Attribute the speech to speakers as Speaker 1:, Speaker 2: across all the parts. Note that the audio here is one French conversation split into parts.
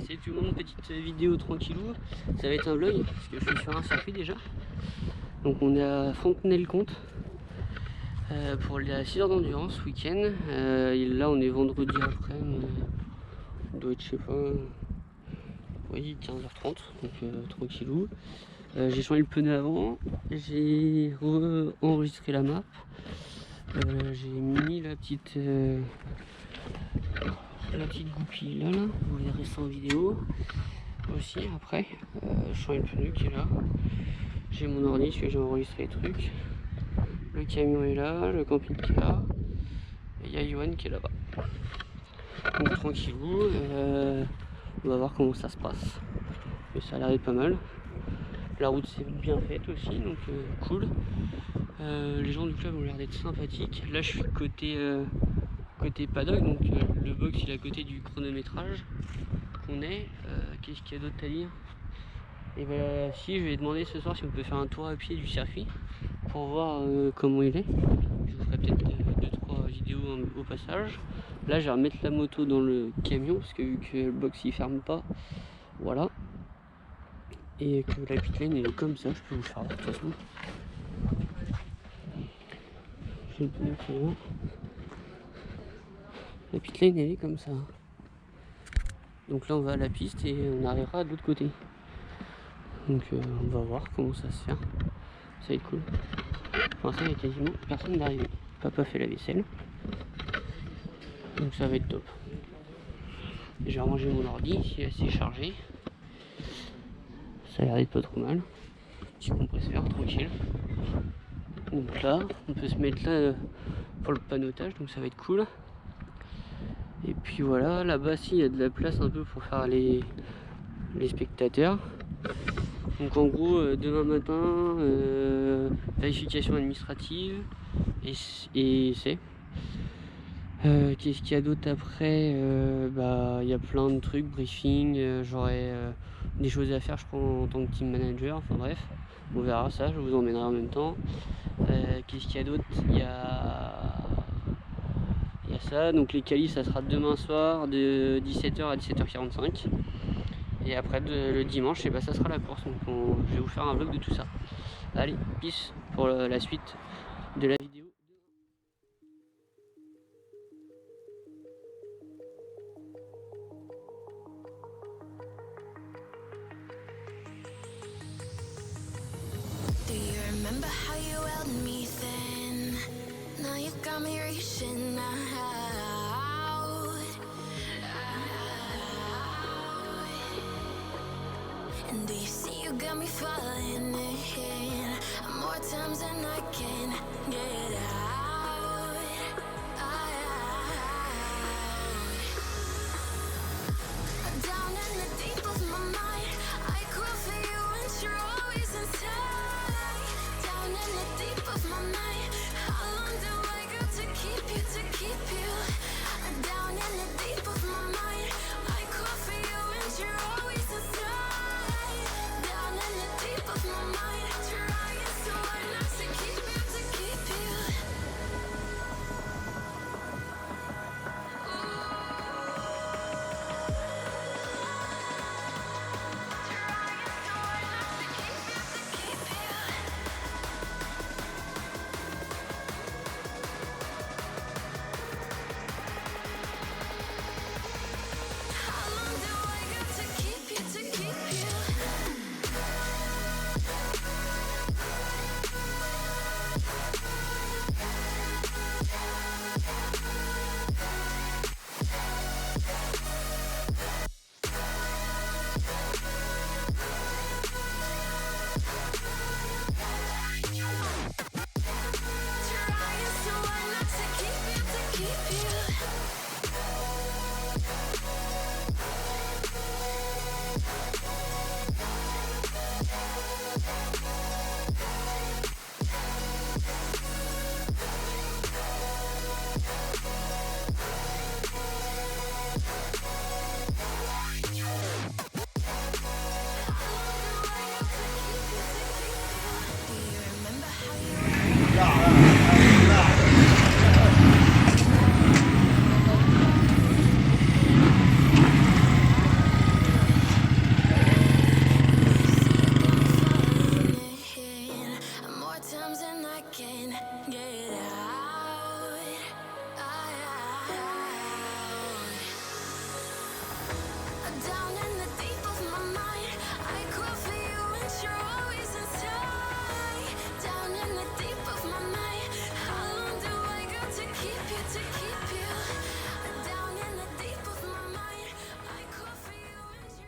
Speaker 1: Salut tout le monde, petite vidéo tranquillou. Ça va être un vlog parce que je suis sur un circuit déjà. Donc on est à Fontenay-le-Comte pour la 6 heures d'endurance week-end. Là on est vendredi après, on doit être je sais pas, oui 15h30, donc tranquillou. J'ai changé le pneu avant, j'ai enregistré la map, j'ai mis la petite goupille là, vous verrez ça en vidéo aussi après. Je change le pneu qui est là, j'ai mon ordi parce que j'ai enregistré les trucs, le camion est là, le camping qui est là, et il y a Yoann qui est là-bas. Donc tranquillou, on va voir comment ça se passe, mais ça a l'air d'être pas mal. La route s'est bien faite aussi, donc cool. Les gens du club ont l'air d'être sympathiques. Là je suis côté paddock, donc le box il est à côté du chronométrage qu'on est. Qu'est-ce qu'il y a d'autre à dire? Et ben si, je vais demander ce soir si on peut faire un tour à pied du circuit pour voir comment il est. Je vous ferai peut-être 2-3 vidéos au passage. Là je vais remettre la moto dans le camion parce que vu que le box il ferme pas, voilà. Et que la pit lane elle est comme ça, je peux vous faire voir de toute façon. J'ai le pneu qui est là. La pit lane elle est comme ça. Donc là on va à la piste et on arrivera de l'autre côté. Donc on va voir comment ça se fait. Ça va être cool. Pour l'instant il y a quasiment personne d'arrivé. Papa fait la vaisselle. Donc ça va être top. J'ai rangé mon ordi, il est assez chargé. Ça a l'air d'être pas trop mal. Petit compresseur tranquille. Donc là, on peut se mettre là pour le panotage, donc ça va être cool. Et puis voilà, là-bas il y a de la place un peu pour faire les spectateurs. Donc en gros, demain matin, vérification administrative et c'est. Qu'est-ce qu'il y a d'autre après? Il y a plein de trucs, briefing, j'aurai des choses à faire je crois en tant que team manager, enfin bref, on verra ça, je vous emmènerai en même temps. Qu'est-ce qu'il y a d'autre? Il y a ça, donc les qualis ça sera demain soir de 17h à 17h45. Et après le dimanche, et ça sera la course, donc je vais vous faire un vlog de tout ça. Allez, peace pour la suite de la vidéo.
Speaker 2: Do you remember how you held me then? Now you got me reaching out. And do you see you got me falling in more times than I can get out. Down in the deep of my mind, I crawl for you and you're always inside. Down in the deep of my mind, how long do I got to keep you, to keep you? Down in the deep of my mind, I crawl for you and you're always inside. Down in the deep of my mind, trying so hard not to keep you, to keep you.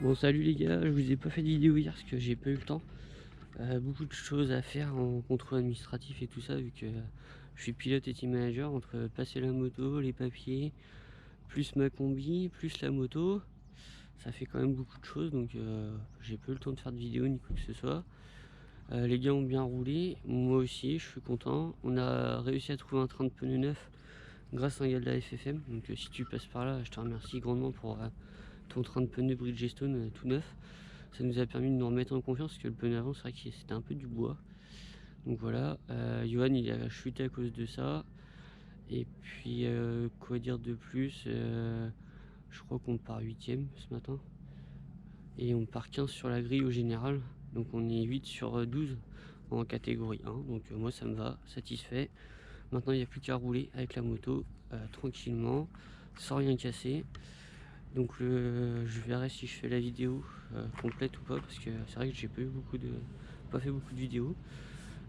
Speaker 1: Bon salut les gars, je vous ai pas fait de vidéo hier parce que j'ai pas eu le temps. Beaucoup de choses à faire en contrôle administratif et tout ça vu que je suis pilote et team manager, entre passer la moto, les papiers, plus ma combi, plus la moto. Ça fait quand même beaucoup de choses donc j'ai pas eu le temps de faire de vidéo ni quoi que ce soit. Les gars ont bien roulé, moi aussi je suis content. On a réussi à trouver un train de pneus neuf grâce à un gars de la FFM. Donc si tu passes par là, je te remercie grandement pour ton train de pneus Bridgestone tout neuf. Ça nous a permis de nous remettre en confiance parce que le pneu avant c'est vrai que c'était un peu du bois. Donc voilà, Johan il a chuté à cause de ça. Et puis quoi dire de plus, je crois qu'on part 8ème ce matin. Et on part 15 sur la grille au général. Donc on est 8 sur 12 en catégorie 1. Donc moi ça me va, satisfait. Maintenant il n'y a plus qu'à rouler avec la moto tranquillement, sans rien casser. Donc je verrai si je fais la vidéo complète ou pas, parce que c'est vrai que j'ai pas fait beaucoup de vidéos.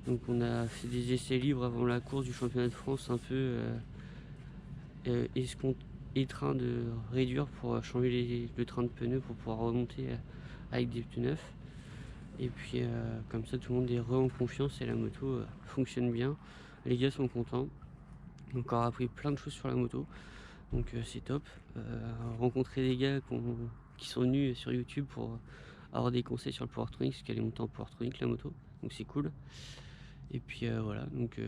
Speaker 1: Donc on a fait des essais libres avant la course du championnat de France, un peu train de réduire pour changer le train de pneus pour pouvoir remonter avec des pneus neufs. Et puis comme ça tout le monde est en confiance et la moto fonctionne bien. Les gars sont contents. On a encore appris plein de choses sur la moto. Donc c'est top. Rencontrer des gars qui sont venus sur YouTube pour avoir des conseils sur le powertronic, parce qu'elle est montée en powertronic la moto. Donc c'est cool. Et puis voilà, donc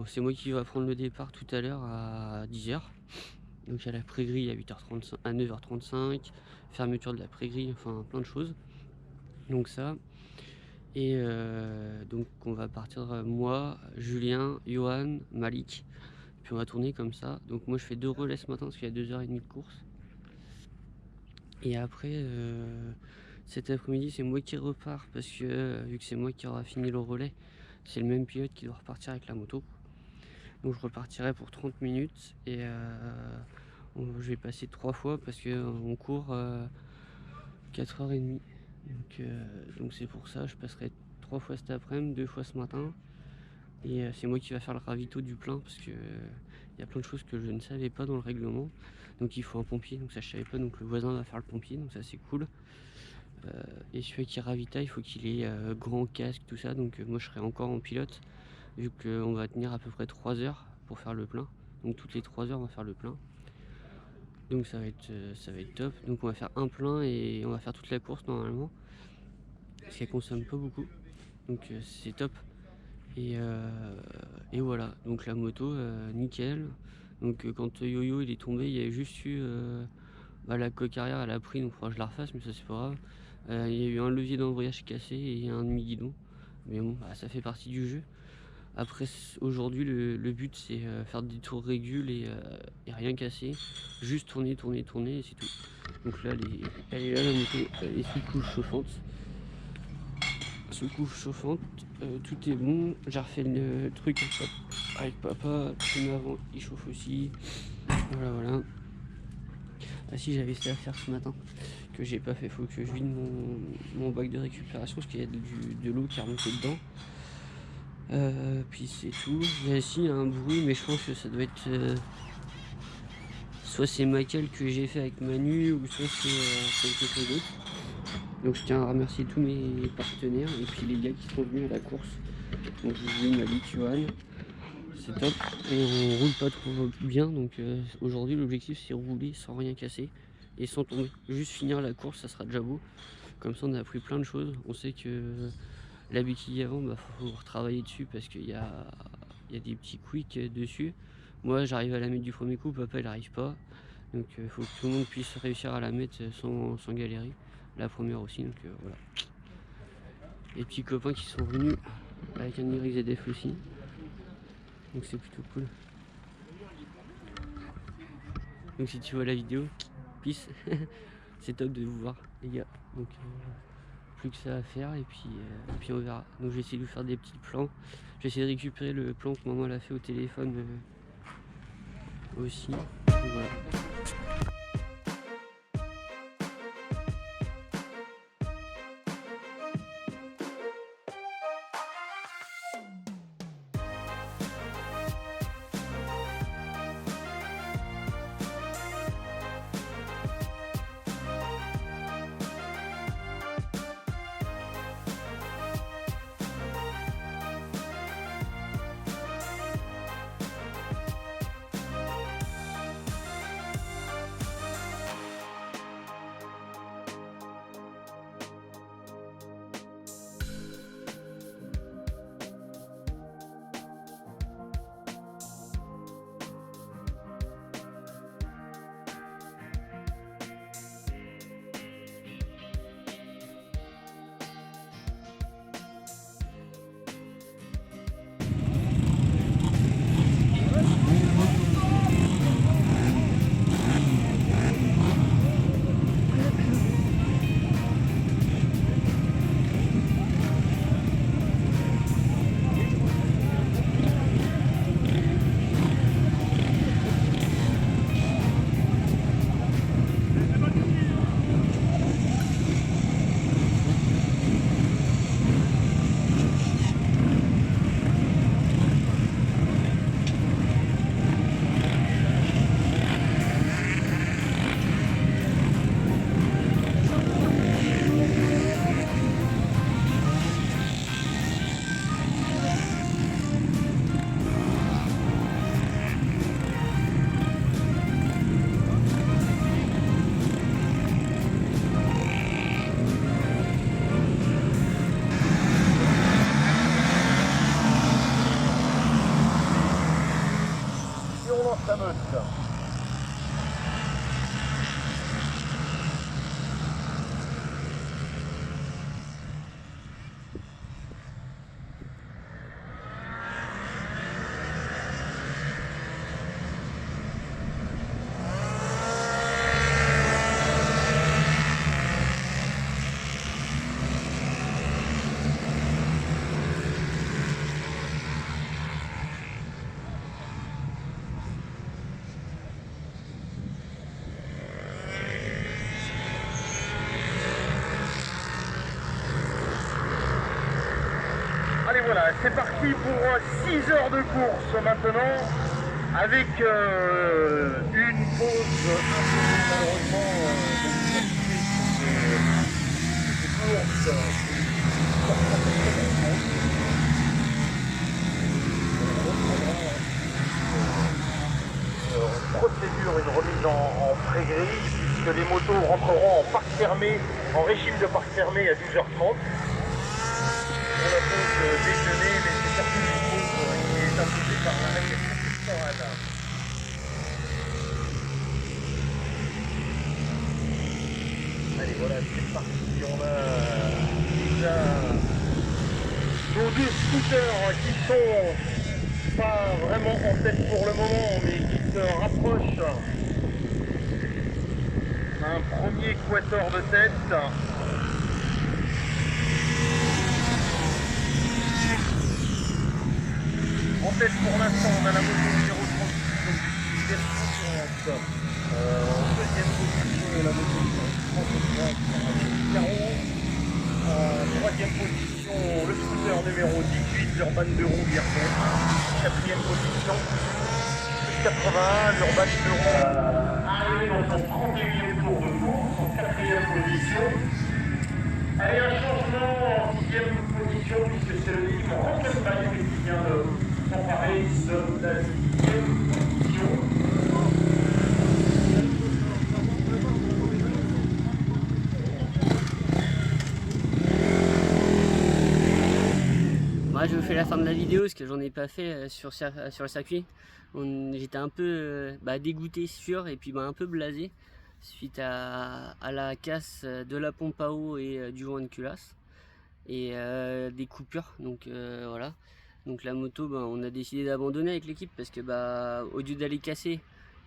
Speaker 1: c'est moi qui va prendre le départ tout à l'heure à 10h. Donc il y a la pré-grille à 8h35, à 9h35, fermeture de la pré-grille, enfin plein de choses. Donc ça. Et donc on va partir moi, Julien, Johan, Malik. Puis on va tourner comme ça. Donc moi je fais 2 relais ce matin parce qu'il y a 2h30 de course. Et après cet après-midi c'est moi qui repars parce que vu que c'est moi qui aura fini le relais, c'est le même pilote qui doit repartir avec la moto. Donc je repartirai pour 30 minutes et je vais passer 3 fois parce qu'on court 4h30. Donc c'est pour ça, je passerai 3 fois cet après-midi, 2 fois ce matin. Et c'est moi qui va faire le ravito du plein parce que il y a plein de choses que je ne savais pas dans le règlement. Donc il faut un pompier, donc ça je savais pas, donc le voisin va faire le pompier, donc ça c'est cool. Et celui qui ravitaille, il faut qu'il ait grand casque, tout ça. Donc moi je serai encore en pilote, vu qu'on va tenir à peu près 3 heures pour faire le plein. Donc toutes les 3 heures on va faire le plein. Donc ça va être top. Donc on va faire un plein et on va faire toute la course normalement. Parce qu'elle consomme pas beaucoup. Donc c'est top. Et voilà, donc la moto nickel. Donc quand Yo-Yo il est tombé, il y avait juste eu la coque arrière, elle a pris, donc il faudra que je la refasse, mais ça c'est pas grave. Il y a eu un levier d'embrayage cassé et un demi-guidon, mais bon ça fait partie du jeu. Après aujourd'hui le but c'est faire des tours régules et rien casser, juste tourner et c'est tout. Donc là elle est là la moto, elle est sous couche chauffante, tout est bon. J'ai refait le truc avec papa, le avant il chauffe aussi, voilà. Ah si, j'avais ça à faire ce matin que j'ai pas fait, faut que je vide mon bac de récupération parce qu'il y a de l'eau qui est remontée dedans. Puis c'est tout. Il y a un bruit, mais je pense que ça doit être soit c'est Michael que j'ai fait avec Manu ou soit c'est quelque chose d'autre. Donc je tiens à remercier tous mes partenaires et puis les gars qui sont venus à la course. Donc je vous Malik, Johan, c'est top. Et on roule pas trop bien, donc aujourd'hui l'objectif c'est rouler sans rien casser et sans tomber. Juste finir la course, ça sera déjà beau. Comme ça on a appris plein de choses. On sait que la béquille avant, faut retravailler dessus parce qu'il y a des petits quicks dessus. Moi j'arrive à la mettre du premier coup, papa il arrive pas. Donc il faut que tout le monde puisse réussir à la mettre sans galérer. La première aussi, donc voilà. Les petits copains qui sont venus avec un YZF aussi. Donc c'est plutôt cool. Donc si tu vois la vidéo, peace. C'est top de vous voir les gars. Donc plus que ça à faire et puis on verra. Donc je vais essayer de vous faire des petits plans. Je vais essayer de récupérer le plan que maman l'a fait au téléphone aussi. Donc, voilà.
Speaker 3: dans sa meute. Allez voilà, c'est parti pour 6 heures de course maintenant, avec une pause malheureusement de procédure, une remise en pré-grille, puisque les motos rentreront en parc fermé, en régime de parc fermé à 12h30. Pour la pause déjeuner, mais c'est certainement une pause qui est imposée par la règle électorale. Allez voilà, c'est parti, on a déjà nos 2 scooters qui sont pas vraiment en tête pour le moment, mais qui se rapprochent. Un premier quator de tête. En tête pour l'instant, on a la moto numéro 36, donc en deuxième position, la moto numéro 33, Caro. En troisième position, le scooter numéro 18, l'Urban 2 roues Vierton. Quatrième position, 81, l'Urban 2 roues. Arrivé dans son 31e tour de course, en quatrième position. Allez, un changement en 6e position, puisque c'est le team Rock'n'Bike qui vient de s'emparer de la 6e position.
Speaker 1: Moi je fais la fin de la vidéo parce que j'en ai pas fait sur le circuit. J'étais un peu dégoûté sûr et puis un peu blasé suite à la casse de la pompe à eau et du joint de culasse et des coupures. Donc voilà. Donc la moto, on a décidé d'abandonner avec l'équipe parce que au lieu d'aller casser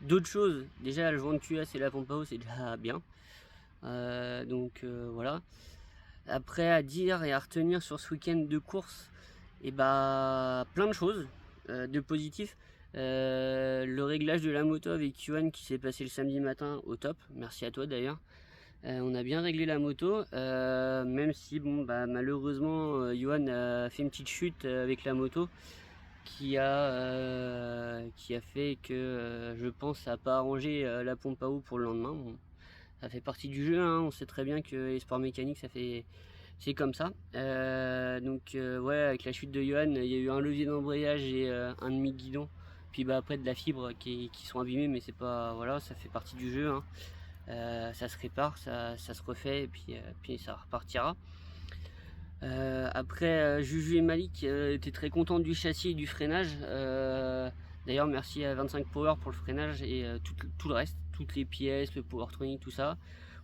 Speaker 1: d'autres choses, déjà le joint de culasse et la pompe à eau c'est déjà bien. Donc voilà. Après à dire et à retenir sur ce week-end de course, et plein de choses de positifs. Le réglage de la moto avec Yohan qui s'est passé le samedi matin au top, merci à toi d'ailleurs. On a bien réglé la moto, même si malheureusement Yohan a fait une petite chute avec la moto qui a fait que je pense ça n'a pas arrangé la pompe à eau pour le lendemain. Bon, ça fait partie du jeu, hein. On sait très bien que les sports mécaniques c'est comme ça. Ouais, avec la chute de Yohan, il y a eu un levier d'embrayage et un demi-guidon. Puis après de la fibre qui sont abîmés, mais c'est pas, voilà, ça fait partie du jeu, hein. Ça se répare, ça se refait et puis ça repartira. Après Juju et Malik étaient très contents du châssis et du freinage. D'ailleurs merci à 25 Power pour le freinage et tout le reste, toutes les pièces, le powertronic, tout ça.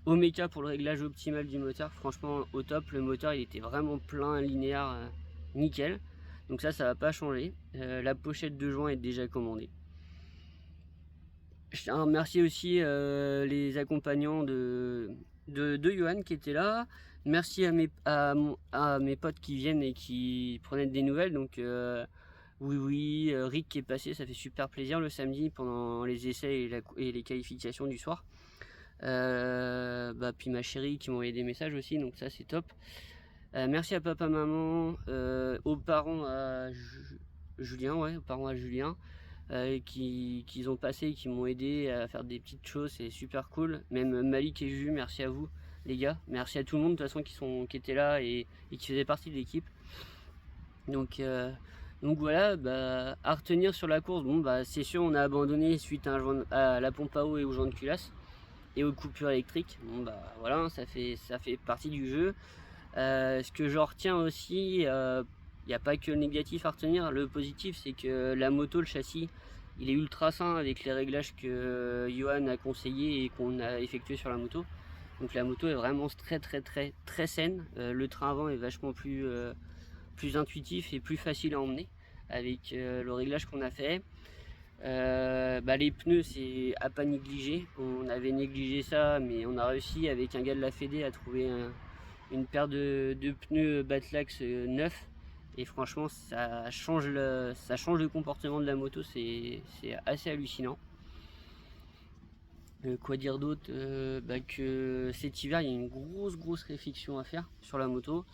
Speaker 1: Omeka pour le réglage optimal du moteur, franchement au top, le moteur il était vraiment plein, linéaire, nickel. Donc ça va pas changer. La pochette de joint est déjà commandée. Je tiens à remercier aussi les accompagnants de Yohan qui étaient là. Merci à mes potes qui viennent et qui prenaient des nouvelles. Donc oui, Rick qui est passé, ça fait super plaisir le samedi pendant les essais et les qualifications du soir. Puis ma chérie qui m'a envoyé des messages aussi, donc ça c'est top. Merci à papa, maman, aux parents à Julien, aux parents à Julien, qui ont passé et qui m'ont aidé à faire des petites choses, c'est super cool. Même Malik et Juju, merci à vous les gars, merci à tout le monde de toute façon qui étaient là et qui faisaient partie de l'équipe. Donc voilà, à retenir sur la course, c'est sûr on a abandonné suite à la pompe à eau et au joint de culasse et aux coupures électriques. Voilà, ça fait partie du jeu. Ce que j'en retiens aussi, il n'y a pas que le négatif à retenir. Le positif c'est que la moto, le châssis il est ultra sain avec les réglages que Johan a conseillé et qu'on a effectué sur la moto. Donc la moto est vraiment très saine. Le train avant est vachement plus intuitif et plus facile à emmener avec le réglage qu'on a fait. Les pneus, c'est à pas négliger. On avait négligé ça, mais on a réussi avec un gars de la Fédé à trouver une paire de pneus Batlax neufs. Et franchement, ça change le comportement de la moto, c'est assez hallucinant. Quoi dire d'autre, que cet hiver, il y a une grosse réflexion à faire sur la moto.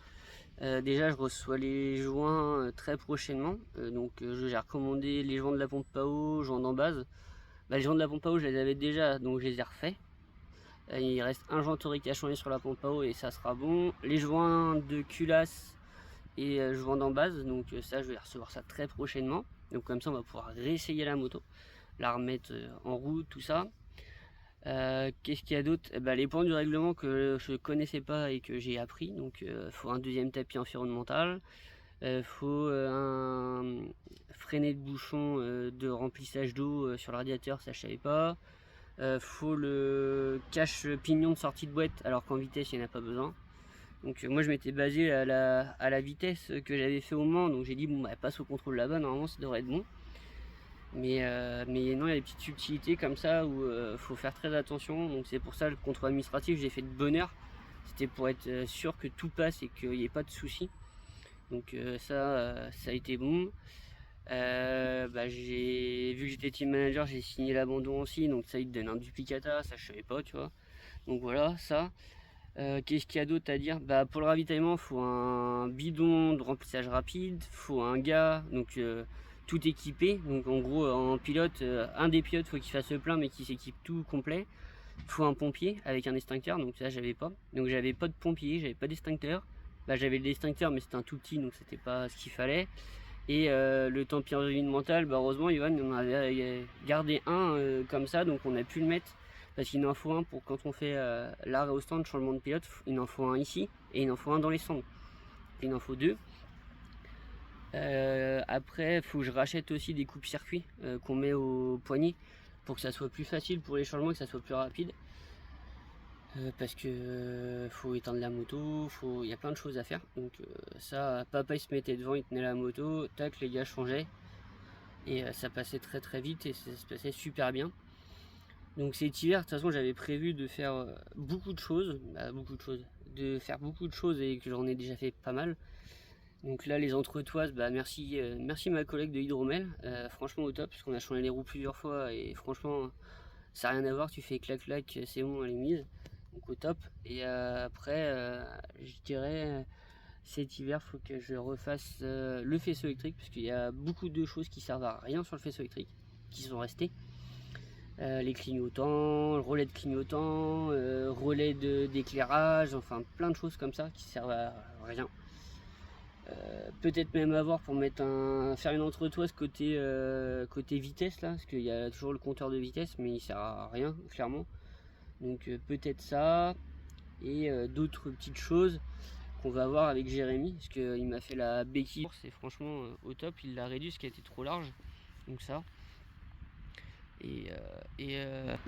Speaker 1: Déjà, je reçois les joints très prochainement. J'ai recommandé les joints de la pompe à eau, joints d'en base. Les joints de la pompe à eau, je les avais déjà, donc je les ai refaits. Il reste un joint torique à changer sur la pompe à eau et ça sera bon. Les joints de culasse et joints d'en base, donc ça, je vais recevoir ça très prochainement. Donc comme ça, on va pouvoir réessayer la moto, la remettre en route, tout ça. Qu'est-ce qu'il y a d'autre? Les points du règlement que je connaissais pas et que j'ai appris. Donc faut un deuxième tapis environnemental, faut un freinet de bouchon de remplissage d'eau sur le radiateur, ça je savais pas. Faut le cache pignon de sortie de boîte alors qu'en vitesse il n'y en a pas besoin. Donc moi je m'étais basé à la vitesse que j'avais fait au Mans, donc j'ai dit bon passe au contrôle là-bas, normalement ça devrait être bon. Mais non, il y a des petites subtilités comme ça où faut faire très attention. Donc c'est pour ça le contrôle administratif j'ai fait de bonne heure. C'était pour être sûr que tout passe et qu'il n'y ait pas de soucis. Donc ça a été bon. Vu que j'étais team manager, j'ai signé l'abandon aussi. Donc ça il te donne un duplicata, ça je savais pas, tu vois. Donc voilà, ça. Qu'est-ce qu'il y a d'autre à dire? Pour le ravitaillement, il faut un bidon de remplissage rapide, faut un gars, donc tout équipé. Donc en gros, en pilote, un des pilotes, faut qu'il fasse le plein, mais qu'il s'équipe tout complet. Faut un pompier avec un extincteur, donc ça j'avais pas. Donc j'avais pas de pompier, j'avais pas d'extincteur. J'avais l'extincteur, mais c'était un tout petit, donc c'était pas ce qu'il fallait. Et le tampon environnemental, heureusement, Johan on avait gardé un comme ça, donc on a pu le mettre. Parce qu'il en faut un pour quand on fait l'arrêt au stand, changement de pilote, il en faut un ici et il en faut un dans les stands. Il en faut deux. Après, il faut que je rachète aussi des coupes-circuits qu'on met au poignet pour que ça soit plus facile pour les changements, que ça soit plus rapide. Parce que faut éteindre la moto, il y a plein de choses à faire. Donc ça, papa il se mettait devant, il tenait la moto, tac, les gars changeaient. Et ça passait très vite et ça se passait super bien. Donc cet hiver, de toute façon, j'avais prévu de faire beaucoup de choses et que j'en ai déjà fait pas mal. Donc là, les entretoises, merci ma collègue de Hydromel, franchement au top, parce qu'on a changé les roues plusieurs fois et franchement, ça n'a rien à voir, tu fais clac, c'est bon, elle est mise, donc au top. Et après, je dirais, cet hiver, faut que je refasse le faisceau électrique, parce qu'il y a beaucoup de choses qui servent à rien sur le faisceau électrique, qui sont restées. Les clignotants, le relais de clignotant, relais d'éclairage, enfin plein de choses comme ça qui servent à rien. Peut-être même avoir pour faire une entretoise côté vitesse là, parce qu'il y a toujours le compteur de vitesse, mais il sert à rien clairement. Donc peut-être ça et d'autres petites choses qu'on va voir avec Jérémy, parce qu'il m'a fait la béquille, c'est franchement au top, il l'a réduit, ce qui a été trop large, donc ça.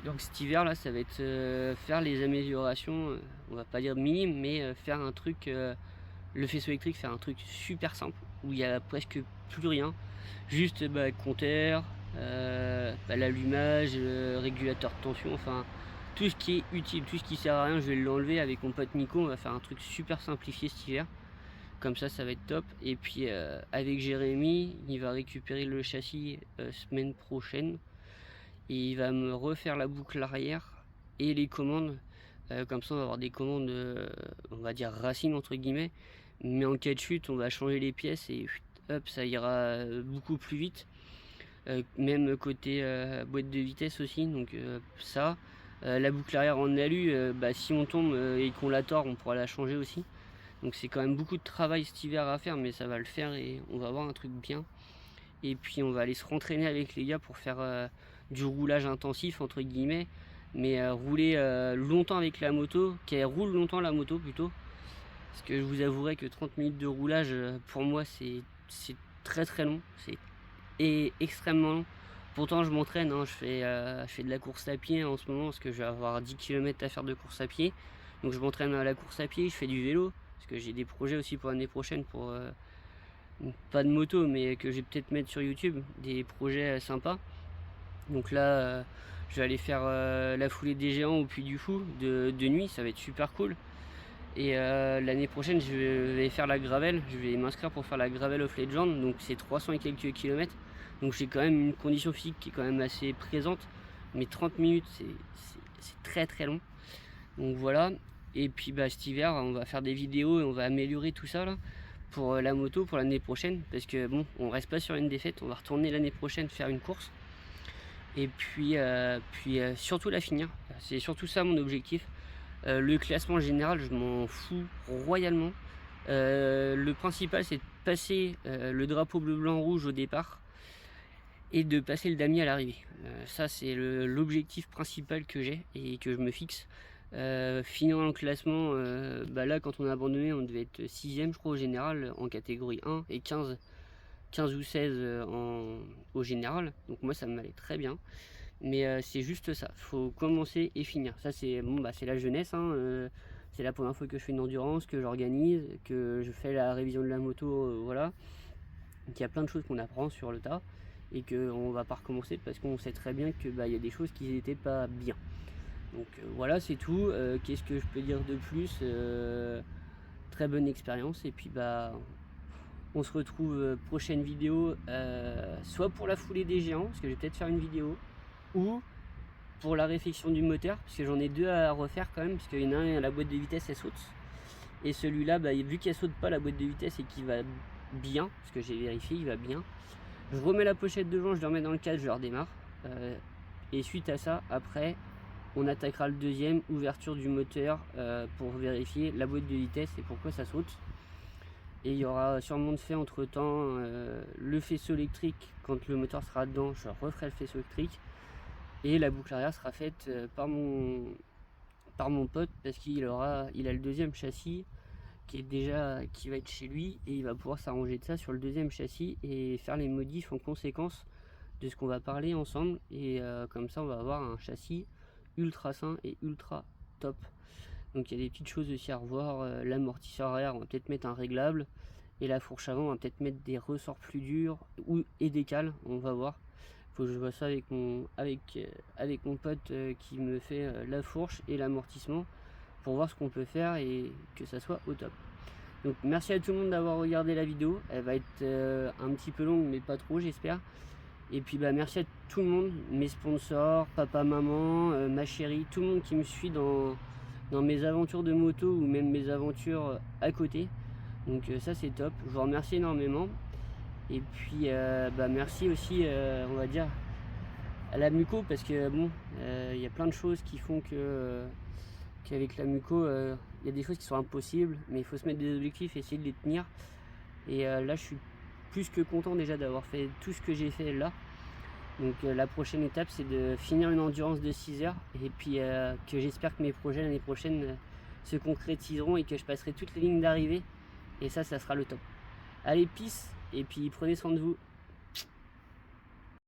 Speaker 1: Donc cet hiver là, ça va être faire les améliorations, on va pas dire minimes, mais faire un truc, le faisceau électrique, faire un truc super simple où il y a presque plus rien, juste compteur, l'allumage, régulateur de tension, enfin tout ce qui est utile, tout ce qui sert à rien, je vais l'enlever avec mon pote Nico. On va faire un truc super simplifié cet hiver, comme ça va être top. Et puis avec Jérémy, il va récupérer le châssis semaine prochaine. Et il va me refaire la boucle arrière et les commandes. Comme ça on va avoir des commandes, on va dire racines entre guillemets. Mais en cas de chute, on va changer les pièces et hop, ça ira beaucoup plus vite. Même côté boîte de vitesse aussi. Donc ça, la boucle arrière en alu, si on tombe et qu'on la tord, on pourra la changer aussi. Donc c'est quand même beaucoup de travail cet hiver à faire, mais ça va le faire et on va avoir un truc bien. Et puis on va aller se rentraîner avec les gars pour faire du roulage intensif entre guillemets, mais rouler longtemps avec la moto, qu'elle roule longtemps la moto plutôt, parce que je vous avouerai que 30 minutes de roulage pour moi c'est très long, c'est extrêmement long. Pourtant je m'entraîne, hein, je fais de la course à pied en ce moment parce que je vais avoir 10 km à faire de course à pied. Donc je m'entraîne à la course à pied, je fais du vélo, parce que j'ai des projets aussi pour l'année prochaine pour pas de moto, mais que je vais peut-être mettre sur YouTube, des projets sympas. Donc là je vais aller faire la foulée des géants au Puy du Fou de nuit, ça va être super cool. Et l'année prochaine je vais faire la gravel, je vais m'inscrire pour faire la gravel of Legend, donc c'est 300 et quelques kilomètres. Donc j'ai quand même une condition physique qui est quand même assez présente, mais 30 minutes c'est très très long. Donc voilà, et puis bah, cet hiver on va faire des vidéos et on va améliorer tout ça là pour la moto pour l'année prochaine, parce que bon, on reste pas sur une défaite, on va retourner l'année prochaine faire une course. Et puis surtout la finir, c'est surtout ça mon objectif. Le classement général je m'en fous royalement. Le principal c'est de passer le drapeau bleu blanc rouge au départ et de passer le damier à l'arrivée. Ça c'est l'objectif principal que j'ai et que je me fixe. Finir dans le classement, bah là quand on a abandonné on devait être 6ème je crois au général en catégorie 1 et 15 ou 16 au général, donc moi ça m'allait très bien. Mais c'est juste ça, faut commencer et finir. Ça c'est bon, bah, c'est la jeunesse, hein, c'est la première fois que je fais une endurance, que j'organise, que je fais la révision de la moto, voilà. Donc il y a plein de choses qu'on apprend sur le tas et qu'on va pas recommencer parce qu'on sait très bien que bah, y a des choses qui n'étaient pas bien. Donc voilà, c'est tout. Qu'est-ce que je peux dire de plus? Très bonne expérience et puis bah on se retrouve prochaine vidéo, soit pour la foulée des géants, parce que je vais peut-être faire une vidéo, ou pour la réfection du moteur, parce que j'en ai deux à refaire quand même, parce qu'il y en a un, la boîte de vitesse elle saute, et celui-là, bah, vu qu'elle saute pas la boîte de vitesse et qu'il va bien, parce que j'ai vérifié, il va bien, je remets la pochette devant, je le remets dans le cadre, je le redémarre, et suite à ça, après, on attaquera le deuxième, ouverture du moteur, pour vérifier la boîte de vitesse et pourquoi ça saute. Et il y aura sûrement de fait entre temps le faisceau électrique. Quand le moteur sera dedans, je referai le faisceau électrique. Et la boucle arrière sera faite par mon pote, parce qu'il a le deuxième châssis qui va être chez lui, et il va pouvoir s'arranger de ça sur le deuxième châssis et faire les modifs en conséquence de ce qu'on va parler ensemble. Et comme ça on va avoir un châssis ultra sain et ultra top. Donc il y a des petites choses aussi à revoir. L'amortisseur arrière on va peut-être mettre un réglable, et la fourche avant on va peut-être mettre des ressorts plus durs et des cales, on va voir. Faut que je vois ça avec mon pote qui me fait la fourche et l'amortissement, pour voir ce qu'on peut faire et que ça soit au top. Donc merci à tout le monde d'avoir regardé la vidéo, elle va être un petit peu longue mais pas trop j'espère. Et puis bah merci à tout le monde, mes sponsors, papa, maman, ma chérie, tout le monde qui me suit dans mes aventures de moto ou même mes aventures à côté. Donc ça c'est top, je vous remercie énormément. Et puis bah merci aussi on va dire à la Muco, parce que bon il y a plein de choses qui font qu'avec la Muco il y a des choses qui sont impossibles, mais il faut se mettre des objectifs et essayer de les tenir. Et là je suis plus que content déjà d'avoir fait tout ce que j'ai fait là. Donc la prochaine étape c'est de finir une endurance de 6 heures, et puis que j'espère que mes projets l'année prochaine se concrétiseront et que je passerai toutes les lignes d'arrivée, et ça sera le top. Allez, peace, et puis prenez soin de vous.